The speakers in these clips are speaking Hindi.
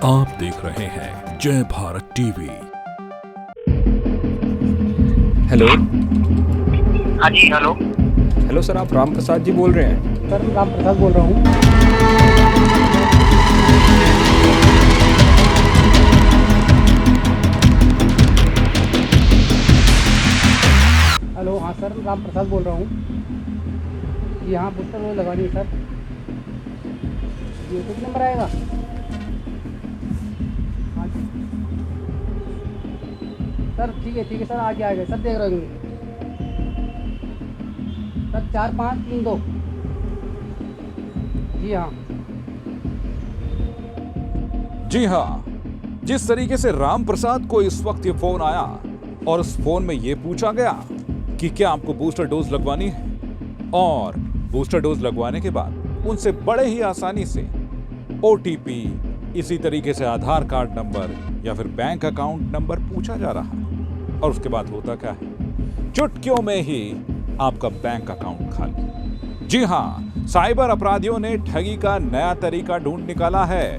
आप देख रहे हैं जय भारत टीवी। हेलो। हाँ जी हेलो। हेलो सर, आप राम प्रसाद जी बोल रहे हैं? सर मैं राम प्रसाद बोल रहा हूँ। हेलो, हाँ सर मैं राम प्रसाद बोल रहा हूँ। जी हाँ, बूस्टर डोज लगवानी है सर। जी कितना नंबर आएगा? हाँ जी सर, ठीक है सर, आगे आएगा सर, देख रहे होंगे सर। 4532। जी हाँ। जी हाँ, जिस तरीके से राम प्रसाद को इस वक्त ये फोन आया और उस फोन में ये पूछा गया कि क्या आपको बूस्टर डोज लगवानी है, और बूस्टर डोज लगवाने के बाद उनसे बड़े ही आसानी से ओटीपी, इसी तरीके से आधार कार्ड नंबर या फिर बैंक अकाउंट नंबर पूछा जा रहा है। और उसके बाद होता क्या है, चुटकियों में ही आपका बैंक अकाउंट खाली। जी हाँ, साइबर अपराधियों ने ठगी का नया तरीका ढूंढ निकाला है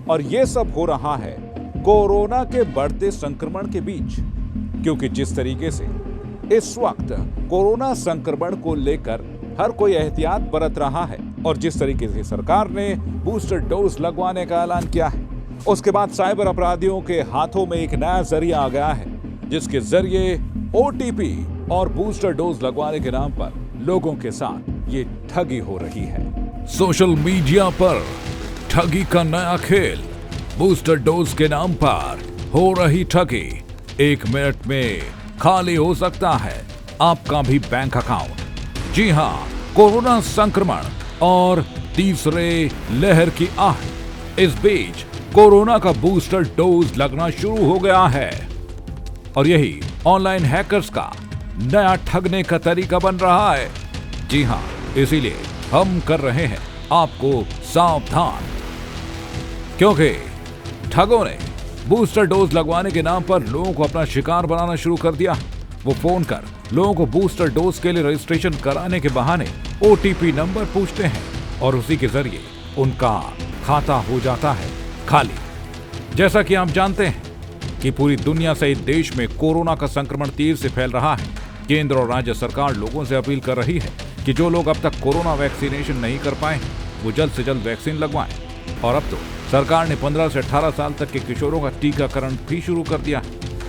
और ये सब हो रहा है कोरोना के बढ़ते संक्रमण के बीच। क्योंकि जिस तरीके से इस वक्त कोरोना संक्रमण को लेकर हर कोई एहतियात बरत रहा है और जिस तरीके से सरकार ने बूस्टर डोज लगवाने का ऐलान किया है, उसके बाद साइबर अपराधियों के हाथों में एक नया जरिया आ गया है, जिसके जरिए ओटीपी और बूस्टर डोज लगवाने के नाम पर लोगों के साथ ये ठगी हो रही है। सोशल मीडिया पर ठगी का नया खेल, बूस्टर डोज के नाम पर हो रही ठगी। 1 मिनट में खाली हो सकता है आपका भी बैंक अकाउंट। जी हाँ, कोरोना संक्रमण और तीसरे लहर की आहट, इस बीच कोरोना का बूस्टर डोज लगना शुरू हो गया है और यही ऑनलाइन हैकर्स का नया ठगने का तरीका बन रहा है। जी हाँ, इसीलिए हम कर रहे हैं आपको सावधान, क्योंकि ठगों ने बूस्टर डोज लगवाने के नाम पर लोगों को अपना शिकार बनाना शुरू कर दिया। वो फोन कर लोगों को बूस्टर डोज के लिए रजिस्ट्रेशन कराने के बहाने ओटीपी नंबर पूछते हैं और उसी के जरिए उनका खाता हो जाता है खाली। जैसा कि आप जानते हैं कि पूरी दुनिया सहित देश में कोरोना का संक्रमण तेजी से फैल रहा है। केंद्र और राज्य सरकार लोगों से अपील कर रही है कि जो लोग अब तक कोरोना वैक्सीनेशन नहीं कर पाए वो जल्द से जल्द वैक्सीन लगवाएं। और अब तो सरकार ने 15 से 18 साल तक के किशोरों का टीकाकरण भी शुरू कर दिया है।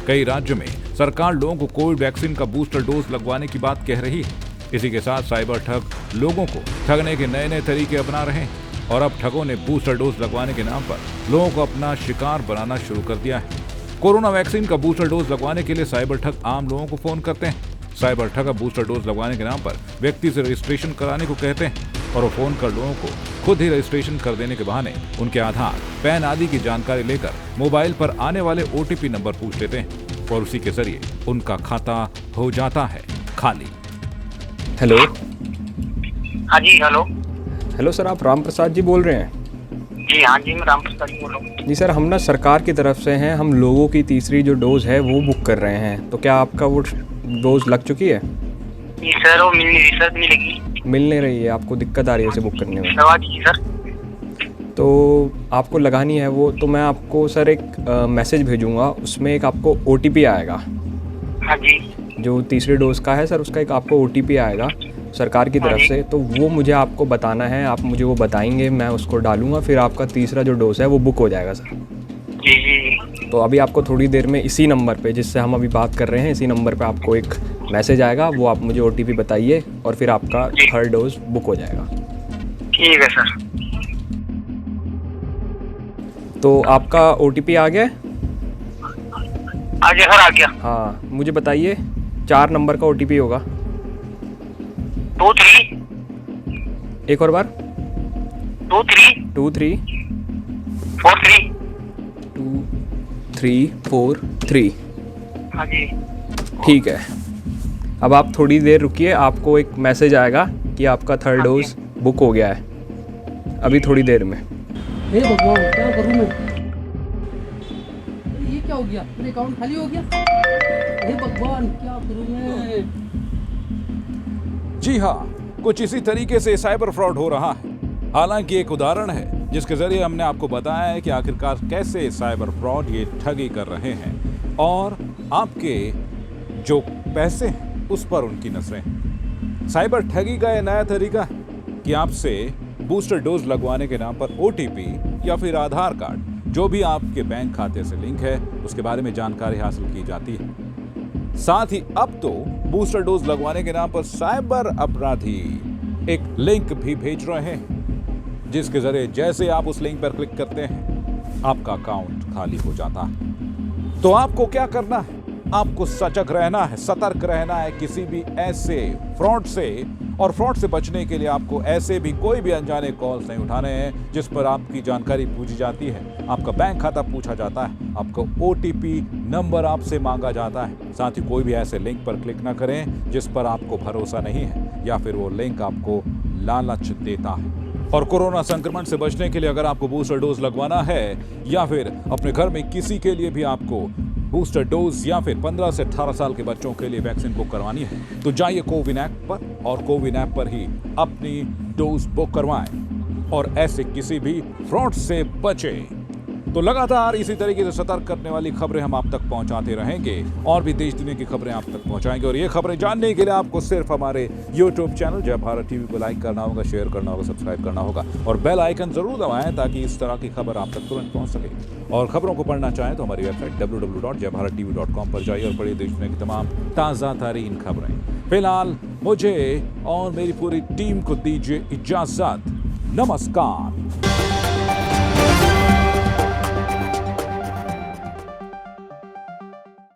कई राज्यों में सरकार लोगों को कोविड वैक्सीन का बूस्टर डोज लगवाने की बात कह रही है। इसी के साथ साइबर ठग लोगों को ठगने के नए नए तरीके अपना रहे हैं और अब ठगों ने बूस्टर डोज लगवाने के नाम पर लोगों को अपना शिकार बनाना शुरू कर दिया है। कोरोना वैक्सीन का बूस्टर डोज लगवाने के लिए साइबर ठग आम लोगों को फोन करते हैं। साइबर ठग बूस्टर डोज लगवाने के नाम पर व्यक्ति से रजिस्ट्रेशन कराने को कहते हैं और वो फोन कर लोगों को खुद ही रजिस्ट्रेशन कर देने के बहाने उनके आधार, पैन आदि की जानकारी लेकर मोबाइल पर आने वाले ओटीपी नंबर पूछ लेते हैं और उसी के जरिए उनका खाता हो जाता है खाली। हेलो। हाँ जी हेलो। हेलो सर, आप राम प्रसाद जी बोल रहे हैं? जी हाँ जी, मैं राम प्रसाद जी बोल रहा हूँ। जी सर, हम ना सरकार की तरफ से हैं, हम लोगों की तीसरी जो डोज है वो बुक कर रहे हैं। तो क्या आपका वो डोज लग चुकी है? जी सर, वो मिल नहीं रही सर, मिलेगी? मिल नहीं रही है, आपको दिक्कत आ रही है उसे बुक करने में? दवा दीजिए सर। तो आपको लगानी है वो, तो मैं आपको सर एक मैसेज भेजूंगा, उसमें एक आपको ओटीपी आएगा। हाँ जी। जो तीसरे डोज का है सर, उसका एक आपको ओटीपी आएगा सरकार की तरफ से। तो वो मुझे आपको बताना है, आप मुझे वो बताएंगे, मैं उसको डालूंगा, फिर आपका तीसरा जो डोज है वो बुक हो जाएगा सर। जी जी। तो अभी आपको थोड़ी देर में इसी नंबर पे, जिससे हम अभी बात कर रहे हैं, इसी नंबर पे आपको एक मैसेज आएगा, वो आप मुझे ओटीपी बताइए और फिर आपका थर्ड डोज बुक हो जाएगा। ठीक है सर। तो आपका ओटीपी आ गया? आ गया सर, आ गया। हाँ, मुझे बताइए, 4 नंबर का ओटीपी होगा। 23। एक और बार। 23 23 43। 2343। हाँ जी। ठीक है, अब आप थोड़ी देर रुकिए, आपको एक मैसेज आएगा कि आपका थर्ड डोज बुक हो गया है, अभी थोड़ी देर में। हे भगवान, क्या करूं मैं? ये क्या हो गया? मेरा अकाउंट खाली हो गया। हे भगवान, क्या करूं मैं? जी हाँ, कुछ इसी तरीके से साइबर फ्रॉड हो रहा है। हालांकि एक उदाहरण है जिसके जरिए हमने आपको बताया है कि आखिरकार कैसे साइबर फ्रॉड ये ठगी कर रहे हैं और आपके जो पैसे हैं उस पर उनकी नजरें। साइबर ठगी का यह नया तरीका है कि आपसे बूस्टर डोज लगवाने के नाम पर ओटीपी या फिर आधार कार्ड जो भी आपके बैंक खाते से लिंक है उसके बारे में जानकारी हासिल की जाती है। साथ ही अब तो बूस्टर डोज लगवाने के नाम पर साइबर अपराधी एक लिंक भी भेज रहे हैं जिसके जरिए जैसे आप उस लिंक पर क्लिक करते हैं आपका अकाउंट खाली हो जाता है। तो आपको क्या करना है? आपको सजग रहना है, सतर्क रहना है किसी भी ऐसे फ्रॉड से। और फ्रॉड से बचने के लिए आपको ऐसे भी कोई भी अनजाने कॉल्स नहीं उठाने हैं जिस पर आपकी जानकारी पूछी जाती है, आपका बैंक खाता पूछा जाता है, आपका ओटीपी नंबर आपसे मांगा जाता है। साथ ही कोई भी ऐसे लिंक पर क्लिक ना करें जिस पर आपको भरोसा नहीं है या फिर वो लिंक आपको लालच देता है। और कोरोना संक्रमण से बचने के लिए अगर आपको बूस्टर डोज लगवाना है या फिर अपने घर में किसी के लिए भी आपको बूस्टर डोज या फिर 15 से 18 साल के बच्चों के लिए वैक्सीन बुक करवानी है तो जाइए कोविन ऐप पर और कोविन ऐप पर ही अपनी डोज बुक करवाएं और ऐसे किसी भी फ्रॉड से बचें। तो लगातार इसी तरीके से सतर्क करने वाली खबरें हम आप तक पहुंचाते रहेंगे और भी देश दुनिया की खबरें आप तक पहुंचाएंगे। और ये खबरें जानने के लिए आपको सिर्फ हमारे YouTube चैनल जय भारत टीवी को लाइक करना होगा, शेयर करना होगा, सब्सक्राइब करना होगा और बेल आइकन जरूर दबाएं ताकि इस तरह की खबर आप तक तुरंत पहुंच सके। और खबरों को पढ़ना चाहें तो हमारी वेबसाइट www.jayabharattv.com पर जाइए और पढ़िए देश दुनिया की तमाम ताज़ा तरीन खबरें। फिलहाल मुझे और मेरी पूरी टीम को दीजिए इजाजत। नमस्कार।